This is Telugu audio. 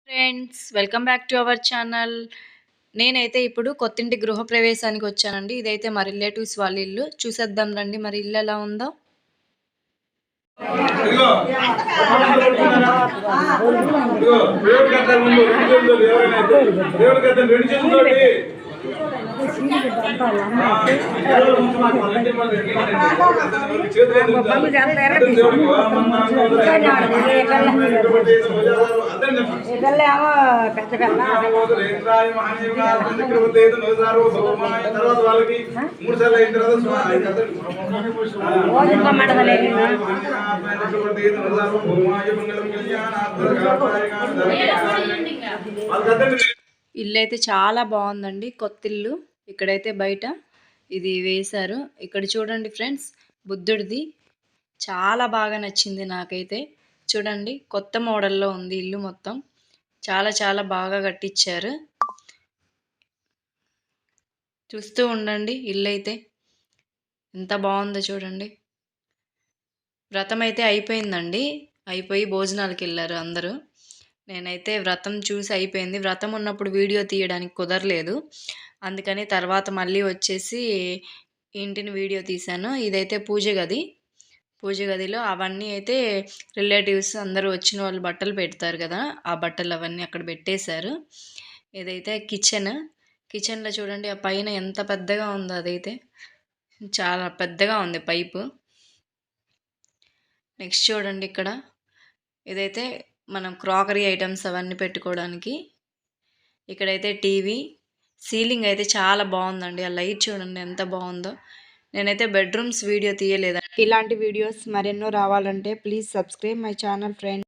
Friends, welcome back to our channel. నేనైతే ఇప్పుడు కొత్తింటి గృహప్రవేశానికి వచ్చానండి. ఇదైతే మా రిలేటివ్స్ వాళ్ళ ఇల్లు. చూసేద్దాం రండి మరి ఇల్లు ఎలా ఉందో. ఇల్లు అయితే చాలా బాగుందండి. కొత్తిల్లు. ఇక్కడైతే బయట ఇది వేశారు. ఇక్కడ చూడండి ఫ్రెండ్స్, బుద్ధుడిది చాలా బాగా నచ్చింది నాకైతే. చూడండి, కొత్త మోడల్లో ఉంది ఇల్లు మొత్తం. చాలా చాలా బాగా కట్టించారు. చూస్తూ ఉండండి, ఇల్లు అయితే ఎంత బాగుందో చూడండి. వ్రతం అయితే అయిపోయిందండి. అయిపోయి భోజనాలకు వెళ్ళారు అందరూ. నేనైతే వ్రతం చూసి అయిపోయింది. వ్రతం ఉన్నప్పుడు వీడియో తీయడానికి కుదరలేదు, అందుకని తర్వాత మళ్ళీ వచ్చేసి ఇంటిని వీడియో తీశాను. ఇదైతే పూజ గది. పూజ గదిలో అవన్నీ అయితే రిలేటివ్స్ అందరూ వచ్చిన వాళ్ళు బట్టలు పెడతారు కదా, ఆ బట్టలు అవన్నీ అక్కడ పెట్టేశారు. ఇదైతే కిచెన్లో చూడండి, ఆ పైన ఎంత పెద్దగా ఉందో. అదైతే చాలా పెద్దగా ఉంది పైపు. నెక్స్ట్ చూడండి, ఇక్కడ ఇదైతే మనం క్రాకరీ ఐటమ్స్ అవన్నీ పెట్టుకోవడానికి. ఇక్కడైతే టీవీ. సీలింగ్ అయితే చాలా బాగుందండి. ఆ లైట్ చూడండి ఎంత బాగుందో. నేనైతే బెడ్రూమ్స్ వీడియో తీయలేదండి. ఇలాంటి వీడియోస్ మరెన్నో రావాలంటే please subscribe my channel friends.